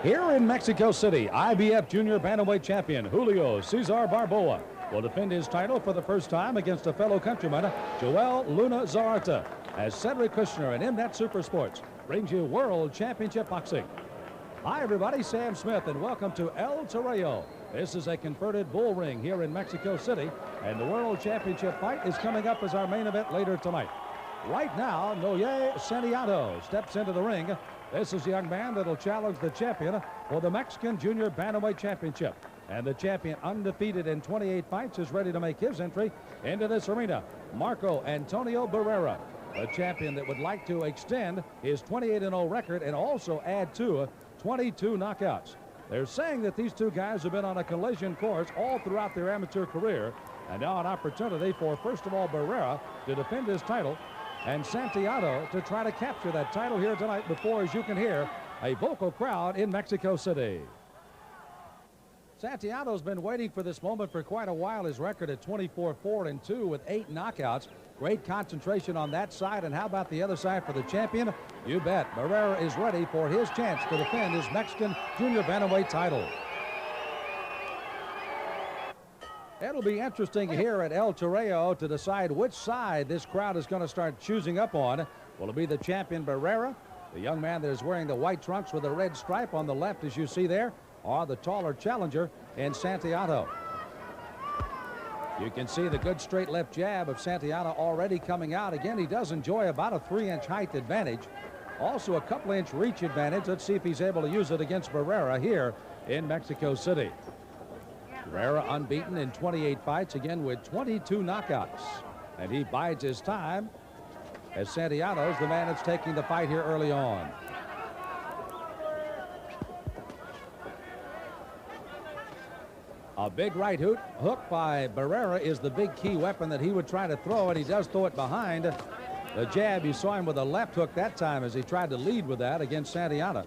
Here in Mexico City, IBF Junior Bantamweight Champion Julio Cesar Barboa will defend his title for the first time against a fellow countryman, Joel Luna Zarata, as Cedric Kushner and Mnet Super Sports brings you World Championship Boxing. Hi everybody, Sam Smith, and welcome to El Toreo. This is a converted bull ring here in Mexico City, and the World Championship fight is coming up as our main event later tonight. Right now, Noye Santillana steps into the ring. This is the young man that'll challenge the champion for the Mexican Junior Bantamweight Championship. And the champion, undefeated in 28 fights, is ready to make his entry into this arena. Marco Antonio Barrera, the champion that would like to extend his 28-0 record and also add to 22 knockouts. They're saying that these two guys have been on a collision course all throughout their amateur career, and now an opportunity for, first of all, Barrera to defend his title and Santillana to try to capture that title here tonight before, as you can hear, a vocal crowd in Mexico City. Santillana's been waiting for this moment for quite a while. His record at 24-4-2 with 8 knockouts. Great concentration on that side. And how about the other side for the champion? You bet. Barrera is ready for his chance to defend his Mexican Junior Bantamweight title. It'll be interesting here at El Toreo to decide which side this crowd is going to start choosing up on. Will it be the champion Barrera, the young man that is wearing the white trunks with a red stripe on the left, as you see there, or the taller challenger in Santillana? You can see the good straight left jab of Santillana already coming out. Again, he does enjoy about a 3-inch height advantage. Also a couple-inch reach advantage. Let's see if he's able to use it against Barrera here in Mexico City. Barrera unbeaten in 28 fights, again with 22 knockouts. And he bides his time as Santillana is the man that's taking the fight here early on. A big right hook by Barrera is the big key weapon that he would try to throw, and he does throw it behind the jab. You saw him with a left hook that time as he tried to lead with that against Santillana.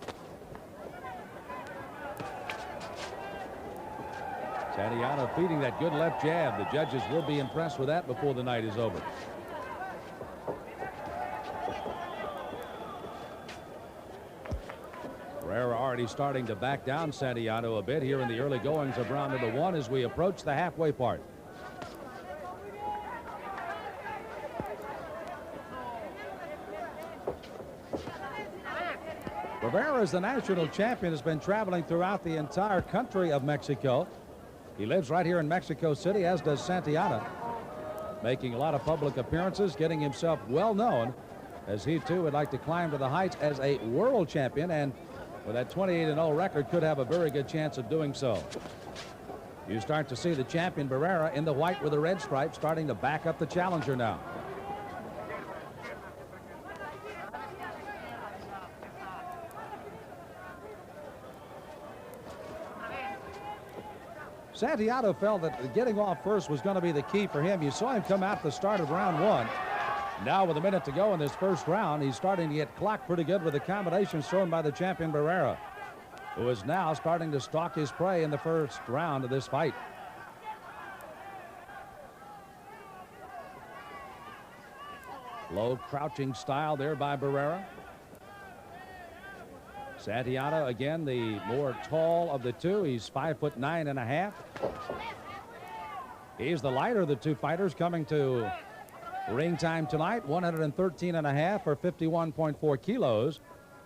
Santillana feeding that good left jab. The judges will be impressed with that before the night is over. Barrera already starting to back down Santillana a bit here in the early goings of round number 1 as we approach the halfway part. Barrera, as the national champion, has been traveling throughout the entire country of Mexico. He lives right here in Mexico City, as does Santillana, making a lot of public appearances, getting himself well known, as he too would like to climb to the heights as a world champion, and with that 28-0 record could have a very good chance of doing so. You start to see the champion Barrera in the white with the red stripe starting to back up the challenger now. Santillana felt that getting off first was going to be the key for him. You saw him come out the start of round 1. Now with a minute to go in this first round, he's starting to get clocked pretty good with the combinations thrown by the champion Barrera, who is now starting to stalk his prey in the first round of this fight. Low crouching style there by Barrera. Santillana, again, the more tall of the two. He's 5'9½". He's the lighter of the two fighters coming to ring time tonight. 113.5 or 51.4 kilos.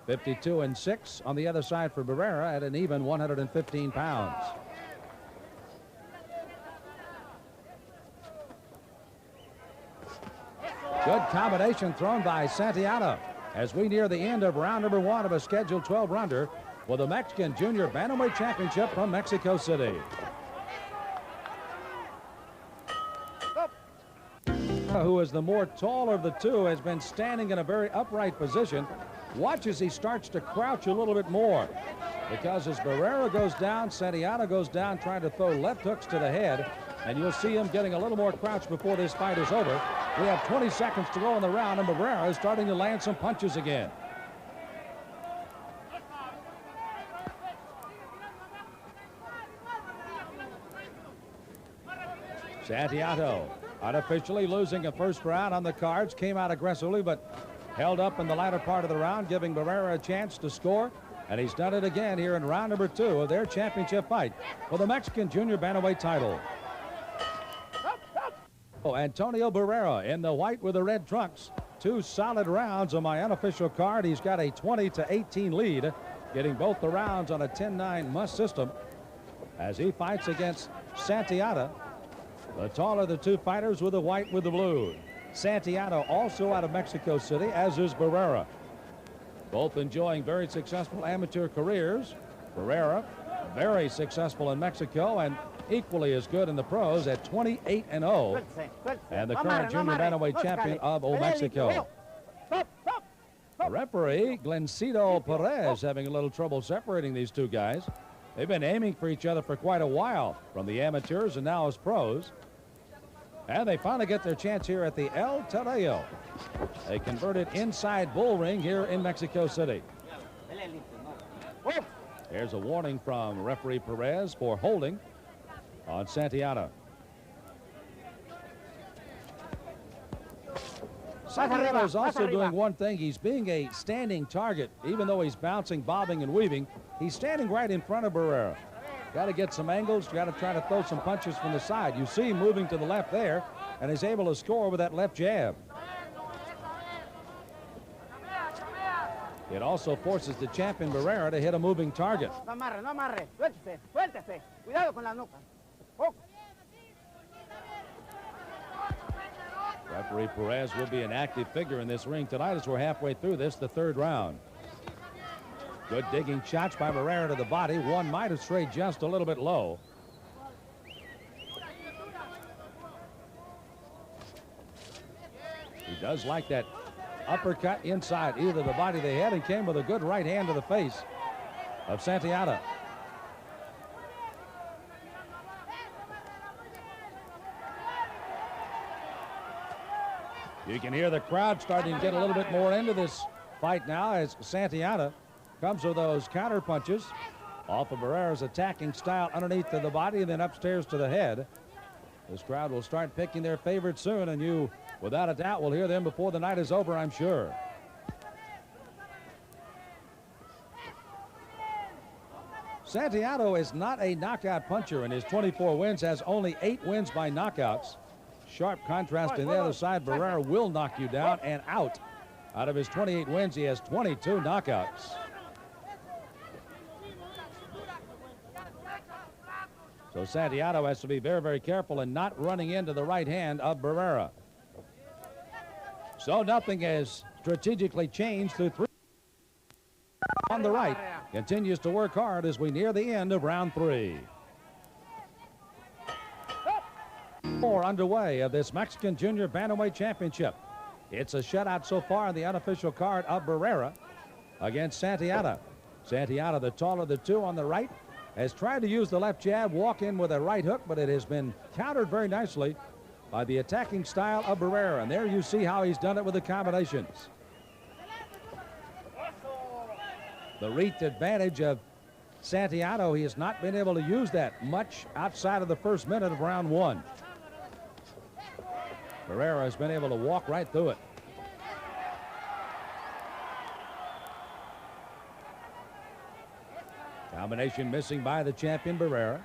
52-6 on the other side for Barrera at an even 115 pounds. Good combination thrown by Santillana as we near the end of round number 1 of a scheduled 12-rounder for the Mexican Junior Bantamweight Championship from Mexico City. Who is the more taller of the two, has been standing in a very upright position. Watch as he starts to crouch a little bit more, because as Barrera goes down, Santillana goes down trying to throw left hooks to the head, and you'll see him getting a little more crouch before this fight is over. We have 20 seconds to go in the round, and Barrera is starting to land some punches again. Santillana unofficially losing a first round on the cards, came out aggressively but held up in the latter part of the round, giving Barrera a chance to score And he's done it again here in round number 2 of their championship fight for the Mexican junior bantamweight title. Oh, Antonio Barrera in the white with the red trunks. 2 solid rounds on my unofficial card. He's got a 20-18 lead, getting both the rounds on a 10-9 must system as he fights against Santillana, the taller of the 2 fighters with the white with the blue. Santillana also out of Mexico City, as is Barrera. Both enjoying very successful amateur careers. Barrera, very successful in Mexico and equally as good in the pros at 28-0. And the current junior bantamweight champion of Mexico. The referee, Glencido Perez, having a little trouble separating these 2 guys. They've been aiming for each other for quite a while, from the amateurs and now as pros. And they finally get their chance here at the El Terreo, a converted inside bull ring here in Mexico City. Here's a warning from referee Perez for holding on Santillana. Santillana is also doing one thing. He's being a standing target. Even though he's bouncing, bobbing, and weaving, he's standing right in front of Barrera. Got to get some angles. Got to try to throw some punches from the side. You see him moving to the left there, and he's able to score with that left jab. It also forces the champion Barrera to hit a moving target. No amarre, no amarre. Suéltese, suéltese. Cuidado con la nuca. Referee Perez will be an active figure in this ring tonight as we're halfway through this, the 3rd round. Good digging shots by Barrera to the body. One might have strayed just a little bit low. He does like that uppercut inside either the body, the head, and came with a good right hand to the face of Santillana. You can hear the crowd starting to get a little bit more into this fight now as Santillana comes with those counter punches off of Barrera's attacking style underneath to the body and then upstairs to the head. This crowd will start picking their favorite soon, and you, without a doubt, will hear them before the night is over, I'm sure. Santillana is not a knockout puncher. In his 24 wins, has only 8 wins by knockouts. Sharp contrast on the other side. Barrera will knock you down and out. Out of his 28 wins, he has 22 knockouts. So Santillana has to be very, very careful in not running into the right hand of Barrera. So nothing has strategically changed through 3. On the right, continues to work hard as we near the end of round 3. 4 underway of this Mexican Junior Bantamweight Championship. It's a shutout so far on the unofficial card of Barrera against Santillana. Santillana, the taller of the 2 on the right, has tried to use the left jab, walk in with a right hook, but it has been countered very nicely by the attacking style of Barrera. And there you see how he's done it with the combinations. The reach advantage of Santillana, he has not been able to use that much outside of the first minute of round 1. Barrera has been able to walk right through it. Combination missing by the champion Barrera.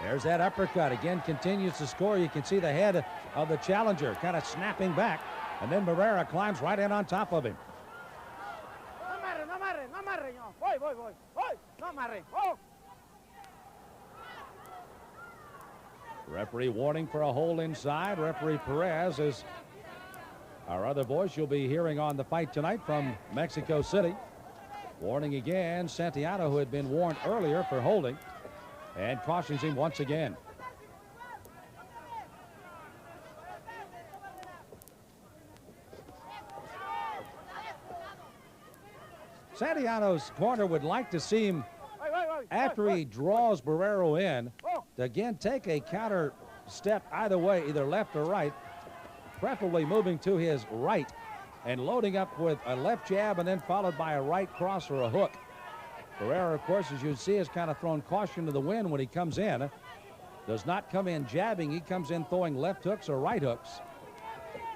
There's that uppercut. Again, continues to score. You can see the head of the challenger kind of snapping back. And then Barrera climbs right in on top of him. Referee warning for a hold inside. Referee Perez is our other voice you'll be hearing on the fight tonight from Mexico City. Warning again, Santillana, who had been warned earlier for holding, and cautions him once again. Santillana's corner would like to see him, after he draws Barrera in, to again take a counter step either way, either left or right, preferably moving to his right and loading up with a left jab and then followed by a right cross or a hook. Barrera, of course, as you see, has kind of thrown caution to the wind when he comes in. Does not come in jabbing. He comes in throwing left hooks or right hooks.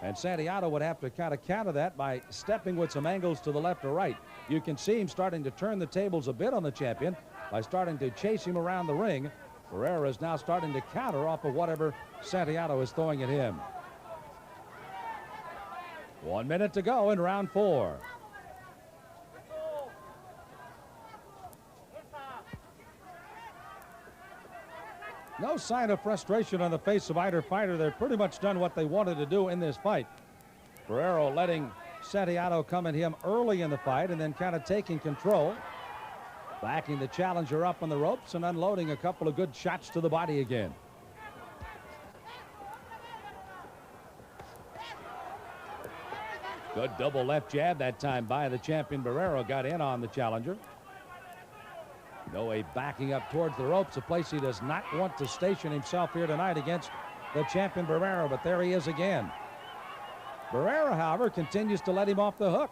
And Santillana would have to kind of counter that by stepping with some angles to the left or right. You can see him starting to turn the tables a bit on the champion by starting to chase him around the ring. Barrera is now starting to counter off of whatever Santillana is throwing at him. 1 minute to go in round 4. No sign of frustration on the face of either fighter. They've pretty much done what they wanted to do in this fight. Barrera letting Santillana come at him early in the fight and then kind of taking control, backing the challenger up on the ropes and unloading a couple of good shots to the body again. Good double left jab that time by the champion. Barrera got in on the challenger. Noe backing up towards the ropes, a place he does not want to station himself here tonight against the champion Barrera, but there he is again. Barrera, however, continues to let him off the hook.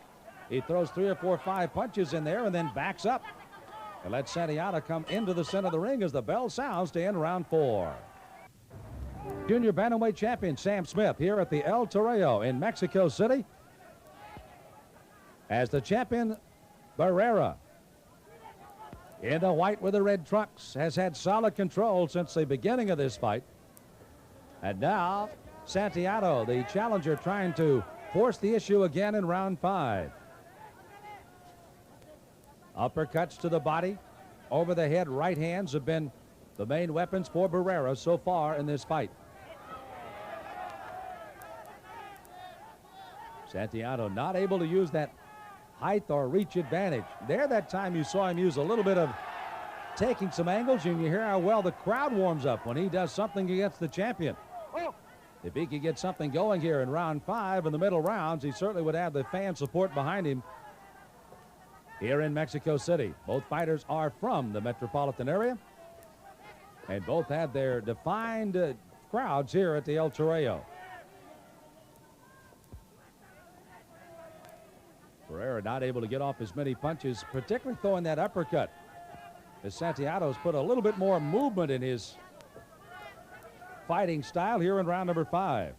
He throws 3 or 4 or 5 punches in there and then backs up and lets Santillana come into the center of the ring as the bell sounds to end round 4. Junior bantamweight champion Sam Smith here at the El Toreo in Mexico City, as the champion Barrera, in the white with the red trunks, has had solid control since the beginning of this fight. And now Santillana, the challenger, trying to force the issue again in round 5. Uppercuts to the body, over the head right hands have been the main weapons for Barrera so far in this fight. Santillana not able to use that height or reach advantage. There that time you saw him use a little bit of taking some angles, and you hear how well the crowd warms up when he does something against the champion. If he could get something going here in round 5 in the middle rounds, he certainly would have the fan support behind him here in Mexico City. Both fighters are from the metropolitan area, and both have their defined crowds here at the El Toreo. Barrera not able to get off as many punches, particularly throwing that uppercut, as Santillana's put a little bit more movement in his fighting style here in round number 5.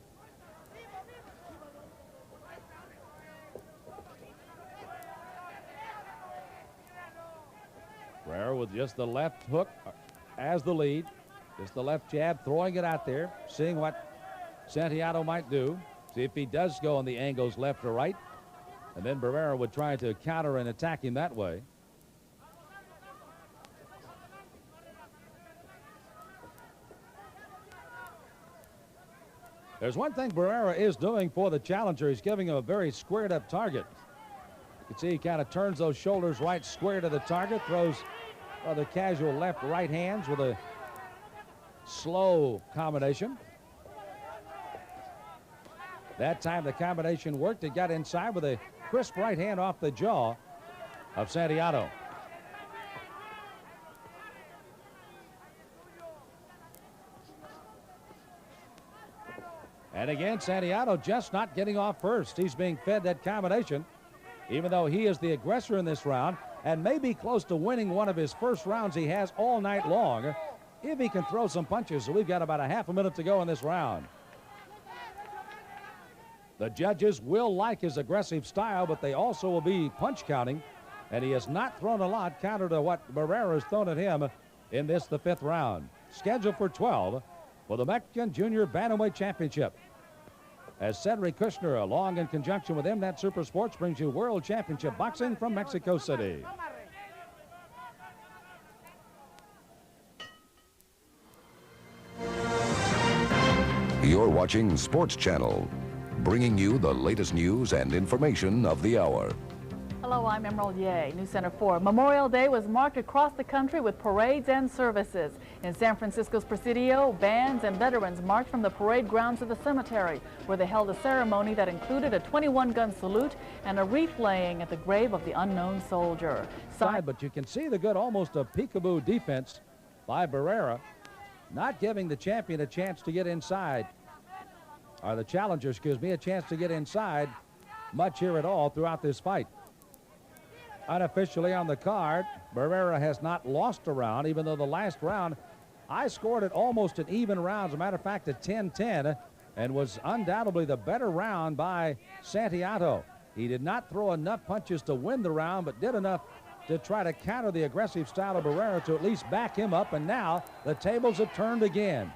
Barrera with just the left hook as the lead, just the left jab, throwing it out there, seeing what Santillana might do, see if he does go on the angles left or right. And then Barrera would try to counter and attack him that way. There's one thing Barrera is doing for the challenger. He's giving him a very squared up target. You can see he kind of turns those shoulders right square to the target, throws rather casual left right hands with a slow combination. That time the combination worked. It got inside with a crisp right hand off the jaw of Santillana. And again, Santillana just not getting off first. He's being fed that combination, even though he is the aggressor in this round and may be close to winning one of his first rounds he has all night long if he can throw some punches. So we've got about a half a minute to go in this round. The judges will like his aggressive style, but they also will be punch counting, and he has not thrown a lot counter to what Barrera has thrown at him in this, the 5th round. Scheduled for 12 for the Mexican Junior Bantamweight Championship. As Cedric Kushner, along in conjunction with MNet Super Sports, brings you World Championship Boxing from Mexico City. You're watching Sports Channel, bringing you the latest news and information of the hour. Hello, I'm Emerald Ye, News Center 4. Memorial Day was marked across the country with parades and services. In San Francisco's Presidio, bands and veterans marched from the parade grounds to the cemetery, where they held a ceremony that included a 21-gun salute and a wreath laying at the grave of the unknown soldier. But you can see the good, almost a peekaboo defense by Barrera, not giving the champion a chance to get inside, or the challenger, excuse me, a chance to get inside much here at all throughout this fight. Unofficially on the card, Barrera has not lost a round, even though the last round I scored it almost an even round. As a matter of fact, at 10-10, and was undoubtedly the better round by Santillana. He did not throw enough punches to win the round, but did enough to try to counter the aggressive style of Barrera to at least back him up, and now the tables have turned again.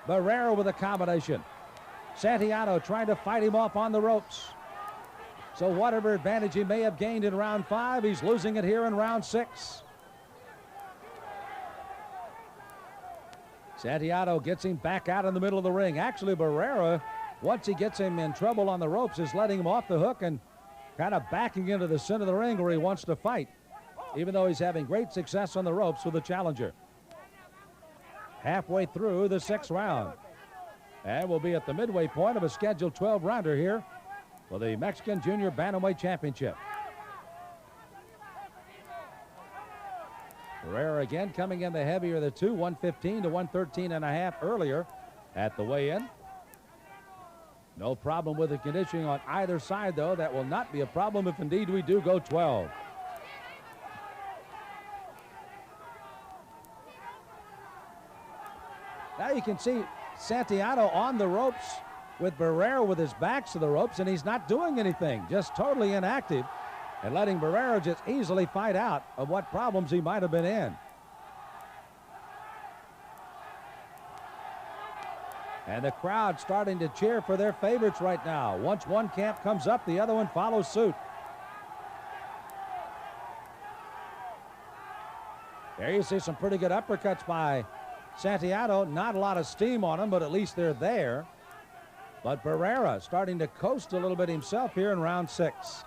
Barrera with a combination. Santillana trying to fight him off on the ropes. So whatever advantage he may have gained in round 5, he's losing it here in round 6. Santillana gets him back out in the middle of the ring. Actually, Barrera, once he gets him in trouble on the ropes, is letting him off the hook and kind of backing into the center of the ring where he wants to fight, even though he's having great success on the ropes with the challenger. Halfway through the 6th round. And we'll be at the midway point of a scheduled 12-rounder here for the Mexican Junior Bantamweight Championship. Barrera again coming in the heavier of the two, 115 to 113.5 earlier at the weigh-in. No problem with the conditioning on either side, though. That will not be a problem if indeed we do go 12. Now you can see Santillana on the ropes with Barrera with his back to the ropes, and he's not doing anything, just totally inactive, and letting Barrera just easily fight out of what problems he might have been in. And the crowd starting to cheer for their favorites right now. Once one camp comes up, the other one follows suit. There you see some pretty good uppercuts by Santillana. Not a lot of steam on them, but at least they're there. But Barrera starting to coast a little bit himself here in round 6.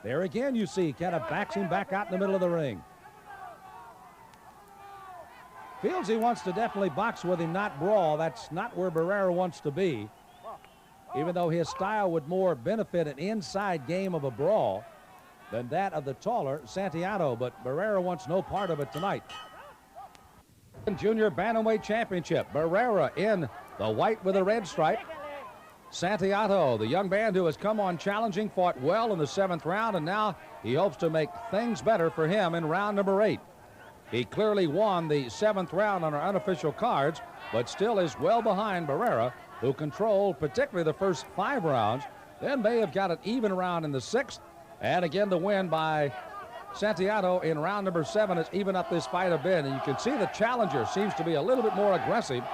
There again you see kind of backs him back out in the middle of the ring. Feels he wants to definitely box with him, not brawl. That's not where Barrera wants to be. Even though his style would more benefit an inside game of a brawl than that of the taller Santillana, but Barrera wants no part of it tonight. Junior Bantamweight Championship. Barrera in the white with a red stripe. Santillana, the young man who has come on challenging, fought well in the 7th round, and now he hopes to make things better for him in round number 8. He clearly won the 7th round on our unofficial cards, but still is well behind Barrera, who controlled particularly the first 5 rounds, then may have got an even round in the 6th, and again the win by Santillana in round number 7 has evened up this fight a bit, and you can see the challenger seems to be a little bit more aggressive,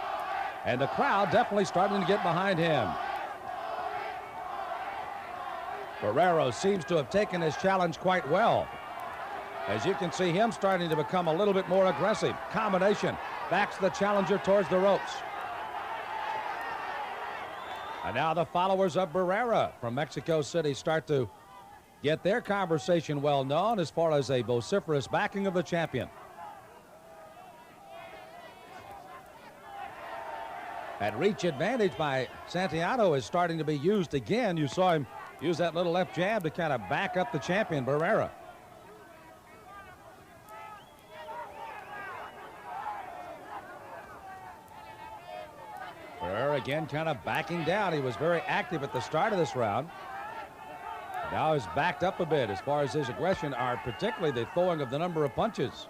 and the crowd definitely starting to get behind him. Barrera seems to have taken his challenge quite well. As you can see him starting to become a little bit more aggressive. Combination, backs the challenger towards the ropes. And now the followers of Barrera from Mexico City start to get their conversation well known as far as a vociferous backing of the champion. That reach advantage by Santillana is starting to be used again. You saw him use that little left jab to kind of back up the champion, Barrera. Barrera again kind of backing down. He was very active at the start of this round. Now he's backed up a bit as far as his aggression, are particularly the throwing of the number of punches.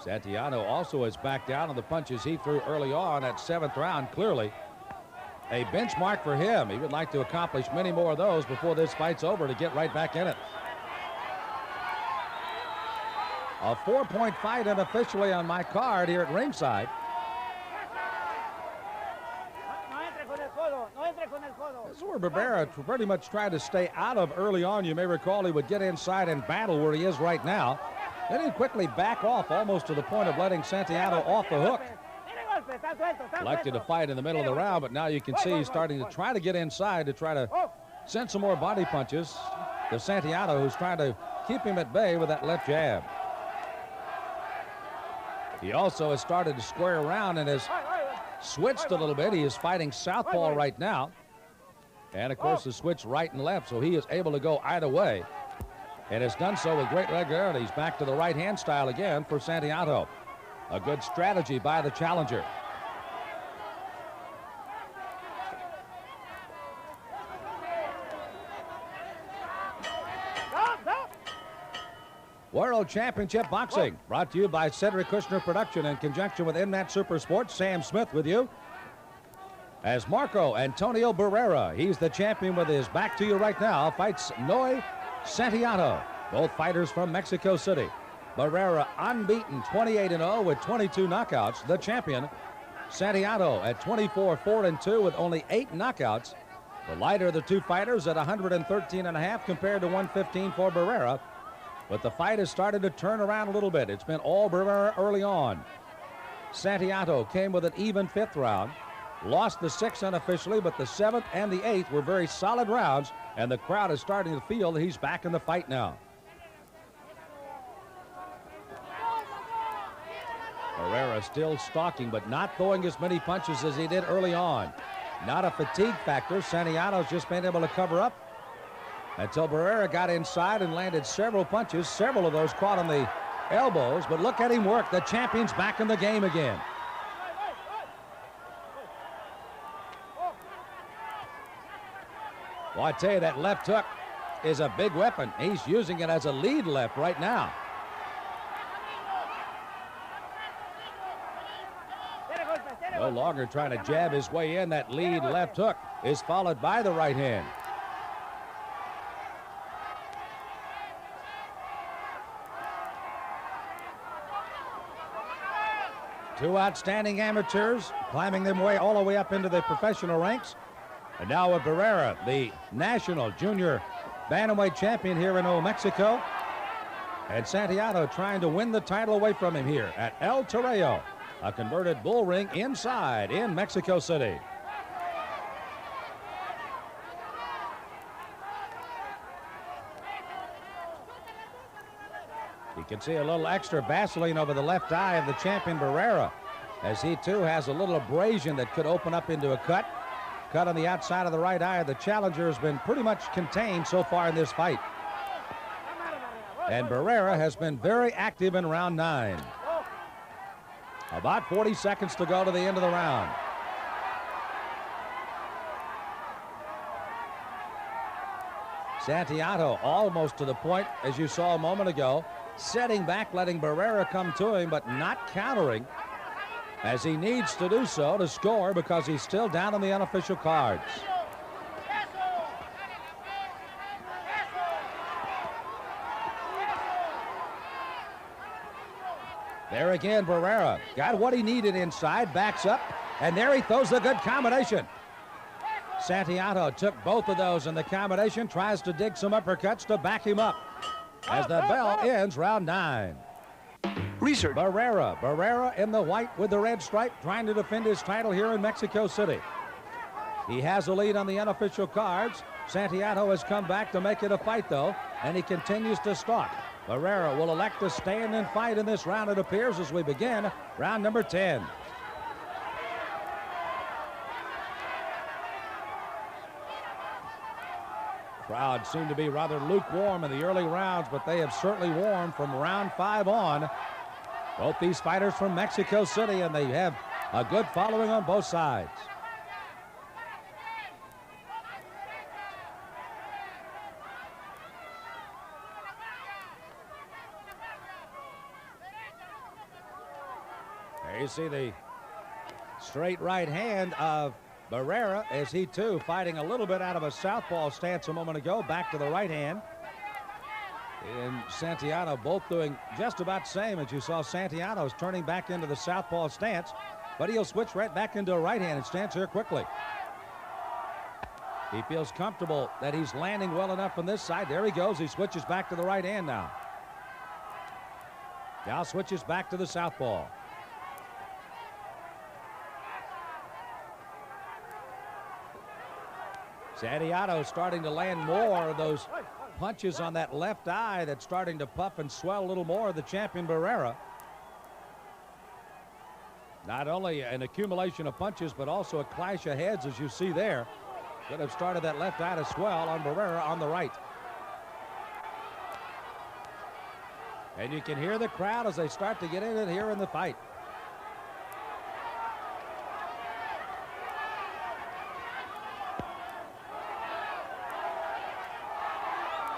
Santillana also has backed down on the punches he threw early on at 7th round. Clearly a benchmark for him. He would like to accomplish many more of those before this fight's over to get right back in it. A 4-point fight unofficially on my card here at ringside. This is where Barrera pretty much tried to stay out of early on. You may recall he would get inside and battle where he is right now. Then he'd quickly back off almost to the point of letting Santillana off the hook. Elected to fight in the middle of the round, but now you can see he's starting to try to get inside to try to send some more body punches to Santillana, who's trying to keep him at bay with that left jab. He also has started to square around and has switched a little bit. He is fighting southpaw right now. And, of course, the switch right and left, so he is able to go either way. And has done so with great regularity. He's back to the right-hand style again for Santillana. A good strategy by the challenger. World Championship Boxing, brought to you by Cedric Kushner Production in conjunction with MNAT Super Sports. Sam Smith with you. As Marco Antonio Barrera, he's the champion with his back to you right now, fights Noe Santillana, both fighters from Mexico City. Barrera unbeaten, 28-0 with 22 knockouts. The champion, Santillana, at 24-4-2 with only 8 knockouts. The lighter of the two fighters at 113.5 compared to 115 for Barrera. But the fight has started to turn around a little bit. It's been all Barrera early on. Santillana came with an even 5th round. Lost the 6th unofficially, but the 7th and the 8th were very solid rounds, and the crowd is starting to feel that he's back in the fight now. Barrera still stalking, but not throwing as many punches as he did early on. Not a fatigue factor. Santillana's just been able to cover up until Barrera got inside and landed several punches, several of those caught on the elbows, but look at him work. The champion's back in the game again. Well, I tell you, that left hook is a big weapon. He's using it as a lead left right now. No longer trying to jab his way in. That lead left hook is followed by the right hand. Two outstanding amateurs climbing their way all the way up into the professional ranks. And now with Barrera, the national junior bantamweight champion here in Old Mexico. And Santillana trying to win the title away from him here at El Toreo, a converted bull ring inside in Mexico City. You can see a little extra Vaseline over the left eye of the champion Barrera, as he too has a little abrasion that could open up into a cut. Cut on the outside of the right eye. The challenger has been pretty much contained so far in this fight. And Barrera has been very active in round 9. About 40 seconds to go to the end of the round. Santillana almost to the point, as you saw a moment ago, setting back, letting Barrera come to him, but not countering, as he needs to do so to score because he's still down on the unofficial cards. There again, Barrera got what he needed inside, backs up, and there he throws a good combination. Santillana took both of those in the combination, tries to dig some uppercuts to back him up as the bell ends round 9. Research. Barrera in the white with the red stripe, trying to defend his title here in Mexico City. He has a lead on the unofficial cards. Santillana has come back to make it a fight, though, and he continues to stalk. Barrera will elect to stand and fight in this round, it appears, as we begin round number 10. Crowd seemed to be rather lukewarm in the early rounds, but they have certainly warmed from round 5 on. Both these fighters from Mexico City, and they have a good following on both sides. There you see the straight right hand of Barrera, as he too fighting a little bit out of a southpaw stance a moment ago, back to the right hand. And Santillana both doing just about the same, as you saw. Santillana is turning back into the southpaw stance, but he'll switch right back into a right-handed stance here quickly. He feels comfortable that he's landing well enough on this side. There he goes. He switches back to the right hand now. Now switches back to the southpaw. Santillana starting to land more of those punches on that left eye that's starting to puff and swell a little more of the champion Barrera. Not only an accumulation of punches, but also a clash of heads, as you see there, that have started that left eye to swell on Barrera on the right. And you can hear the crowd as they start to get in it here in the fight.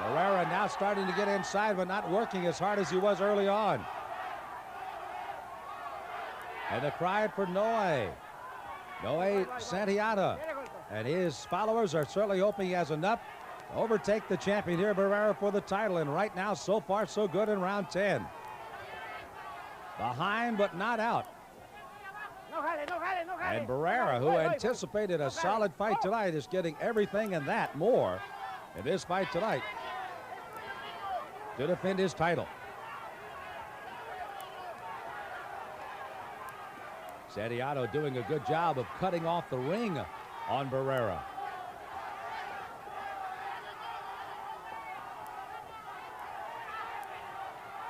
The Barrera now starting to get inside, but not working as hard as he was early on. And the cry for Noe Santillana. And his followers are certainly hoping he has enough to overtake the champion here, Barrera, for the title. And right now, so far, so good in round 10. Behind, but not out. And Barrera, who anticipated a solid fight tonight, is getting everything and that more in this fight tonight to defend his title. Santillana doing a good job of cutting off the ring on Barrera.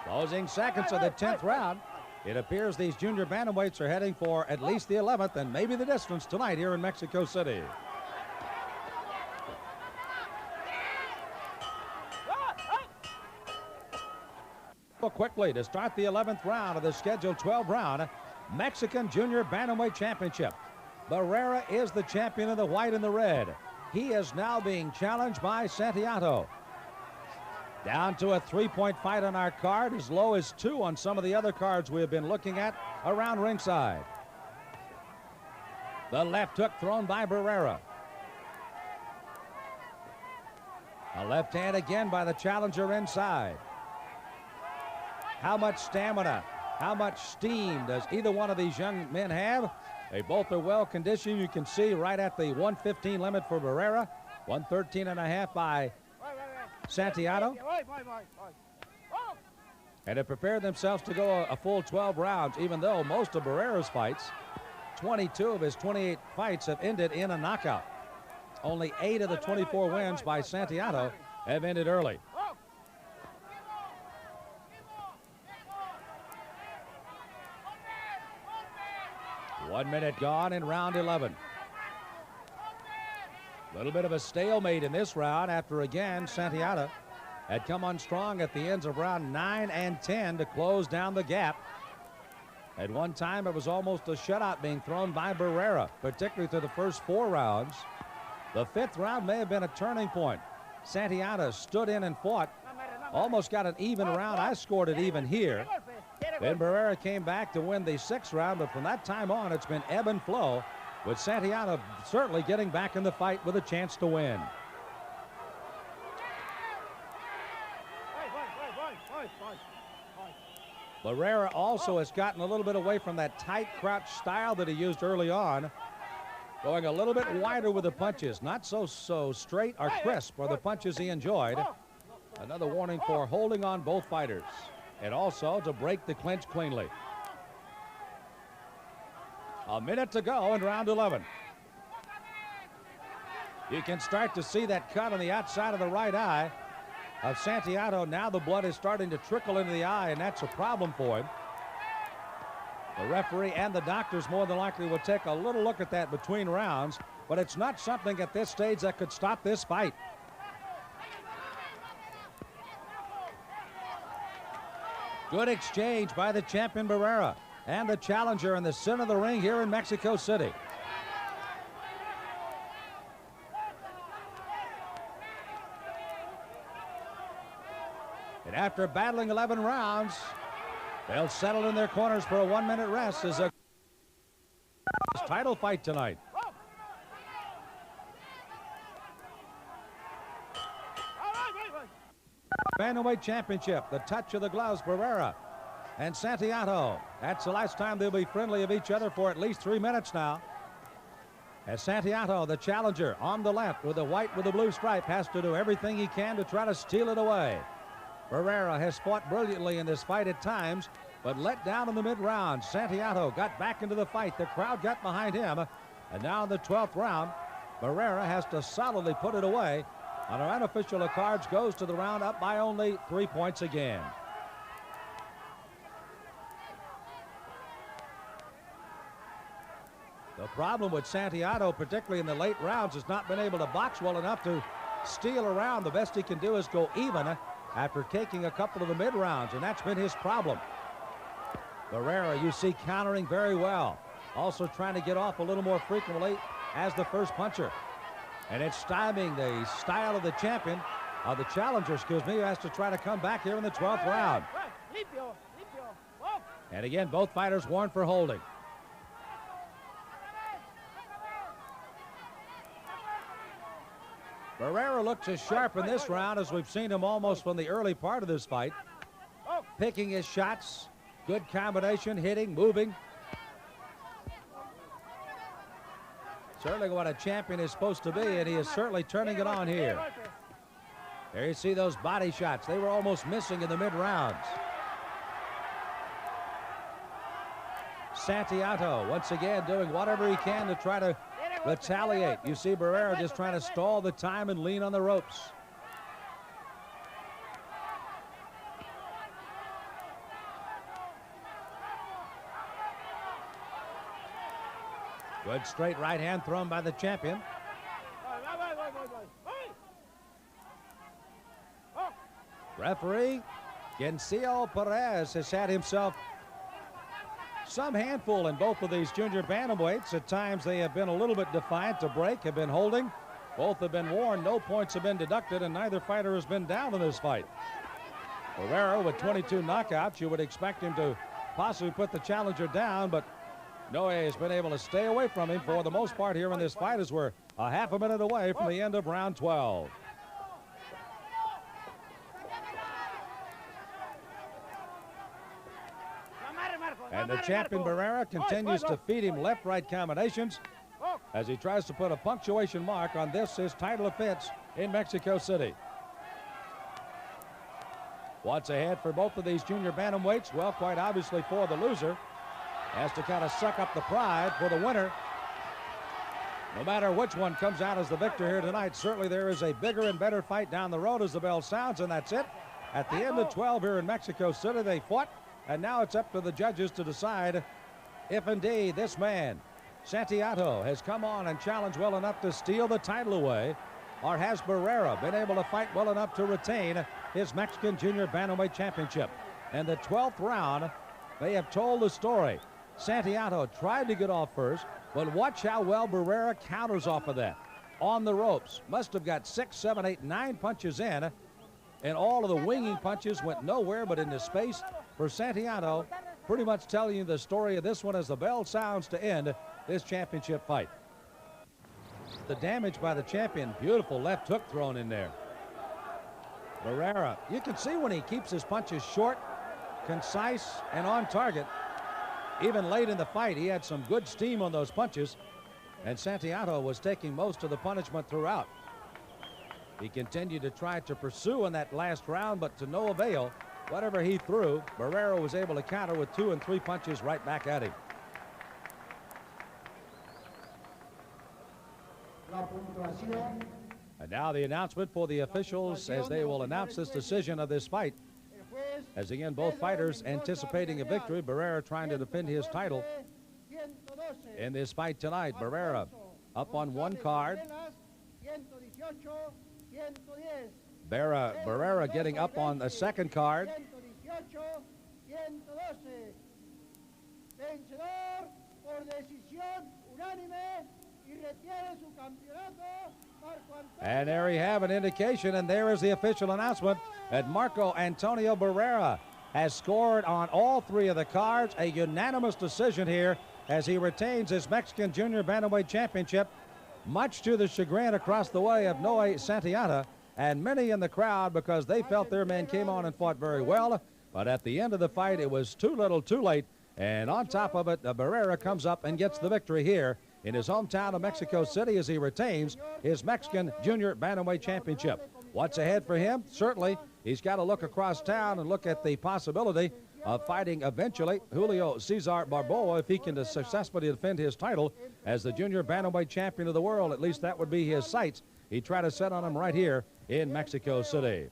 Closing seconds of the 10th round. It appears these junior bantamweights are heading for at least the 11th and maybe the distance tonight here in Mexico City. Quickly to start the 11th round of the scheduled 12 round Mexican Junior Bantamweight Championship. Barrera is the champion of the white and the red. He is now being challenged by Santillana. Down to a 3-point fight on our card, as low as 2 on some of the other cards we have been looking at around ringside. The left hook thrown by Barrera. A left hand again by the challenger inside. How much stamina, how much steam does either one of these young men have? They both are well conditioned. You can see right at the 115 limit for Barrera, 113.5 by Santillana. And have prepared themselves to go a full 12 rounds, even though most of Barrera's fights, 22 of his 28 fights, have ended in a knockout. Only 8 of the 24 wins by Santillana have ended early. One minute gone in round 11. A little bit of a stalemate in this round after, again, Santillana had come on strong at the ends of round 9 and 10 to close down the gap. At one time, it was almost a shutout being thrown by Barrera, particularly through the first 4 rounds. The 5th round may have been a turning point. Santillana stood in and fought, almost got an even round. I scored it even here. Then Barrera came back to win the 6th round, but from that time on, it's been ebb and flow, with Santillana certainly getting back in the fight with a chance to win. Barrera also has gotten a little bit away from that tight crouch style that he used early on, going a little bit wider with the punches, not so straight or crisp are the punches he enjoyed. Another warning for holding on both fighters, and also to break the clinch cleanly. A minute to go in round 11. You can start to see that cut on the outside of the right eye of Santillana. Now the blood is starting to trickle into the eye, and that's a problem for him. The referee and the doctors more than likely will take a little look at that between rounds, but it's not something at this stage that could stop this fight. Good exchange by the champion Barrera and the challenger in the center of the ring here in Mexico City. And after battling 11 rounds, they'll settle in their corners for a 1-minute rest as a title fight tonight. Bantamweight Championship, the touch of the gloves, Barrera and Santillana. That's the last time they'll be friendly of each other for at least 3 minutes now. As Santillana, the challenger, on the left with the white with the blue stripe, has to do everything he can to try to steal it away. Barrera has fought brilliantly in this fight at times, but let down in the mid-round. Santillana got back into the fight. The crowd got behind him. And now in the 12th round, Barrera has to solidly put it away. On our unofficial, the cards goes to the round up by only 3 points again. The problem with Santillana, particularly in the late rounds, has not been able to box well enough to steal around. The best he can do is go even after taking a couple of the mid-rounds, and that's been his problem. Barrera, you see, countering very well. Also trying to get off a little more frequently as the first puncher. And it's stymieing the style of the champion the challenger, excuse me, who has to try to come back here in the 12th round. And again, both fighters warned for holding. Barrera looks as sharp in this round as we've seen him almost from the early part of this fight. Picking his shots, good combination, hitting, moving. Certainly what a champion is supposed to be, and he is certainly turning it on here. There you see those body shots. They were almost missing in the mid-rounds. Santillana once again doing whatever he can to try to retaliate. You see Barrera just trying to stall the time and lean on the ropes. Good straight right hand thrown by the champion. Referee Gencio Perez has had himself some handful in both of these junior bantamweights. At times they have been a little bit defiant to break, have been holding. Both have been warned, no points have been deducted, and neither fighter has been down in this fight. Barrera with 22 knockouts, you would expect him to possibly put the challenger down, but no, he has been able to stay away from him for the most part here in this fight, as we're a half a minute away from the end of round 12. And the champion Barrera continues to feed him left-right combinations as he tries to put a punctuation mark on this, his title offense in Mexico City. What's ahead for both of these junior bantamweights? Well, quite obviously for the loser. Has to kind of suck up the pride for the winner. No matter which one comes out as the victor here tonight, certainly there is a bigger and better fight down the road as the bell sounds, and that's it. At the end of 12 here in Mexico City, they fought, and now it's up to the judges to decide if indeed this man, Santillana, has come on and challenged well enough to steal the title away, or has Barrera been able to fight well enough to retain his Mexican Junior Bantamweight Championship. And the 12th round, they have told the story. Santillana tried to get off first, but watch how well Barrera counters off of that. On the ropes, must have got 6, 7, 8, 9 punches in, and all of the winging punches went nowhere but into space for Santillana, pretty much telling you the story of this one as the bell sounds to end this championship fight. The damage by the champion, beautiful left hook thrown in there. Barrera, you can see when he keeps his punches short, concise, and on target. Even late in the fight, he had some good steam on those punches, and Santillana was taking most of the punishment throughout. He continued to try to pursue in that last round, but to no avail. Whatever he threw, Barrera was able to counter with 2 and 3 punches right back at him. And now the announcement for the officials as they will announce this decision of this fight. As again, both fighters anticipating a victory. Barrera trying to defend his title in this fight tonight. Barrera up on one card. Barrera getting up on the second card. And there you have an indication, and there is the official announcement that Marco Antonio Barrera has scored on all 3 of the cards. A unanimous decision here as he retains his Mexican Junior Bantamweight Championship, much to the chagrin across the way of Noe Santillana and many in the crowd, because they felt their men came on and fought very well. But at the end of the fight, it was too little too late. And on top of it, Barrera comes up and gets the victory here in his hometown of Mexico City as he retains his Mexican Junior Bantamweight Championship. What's ahead for him? Certainly, he's got to look across town and look at the possibility of fighting eventually Julio Cesar Barboa if he can successfully defend his title as the Junior Bantamweight Champion of the world. At least that would be his sights. He tried to set on him right here in Mexico City.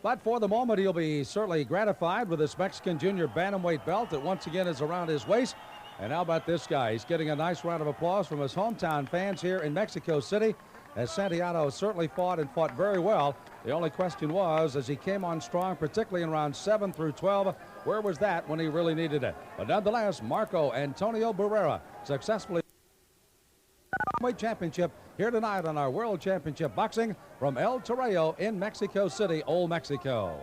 But for the moment, he'll be certainly gratified with this Mexican Junior Bantamweight belt that once again is around his waist. And how about this guy? He's getting a nice round of applause from his hometown fans here in Mexico City, as Santillana certainly fought and fought very well. The only question was, as he came on strong, particularly in rounds 7 through 12, where was that when he really needed it? But nonetheless, Marco Antonio Barrera successfully championship here tonight on our World Championship Boxing from El Toreo in Mexico City, Old Mexico.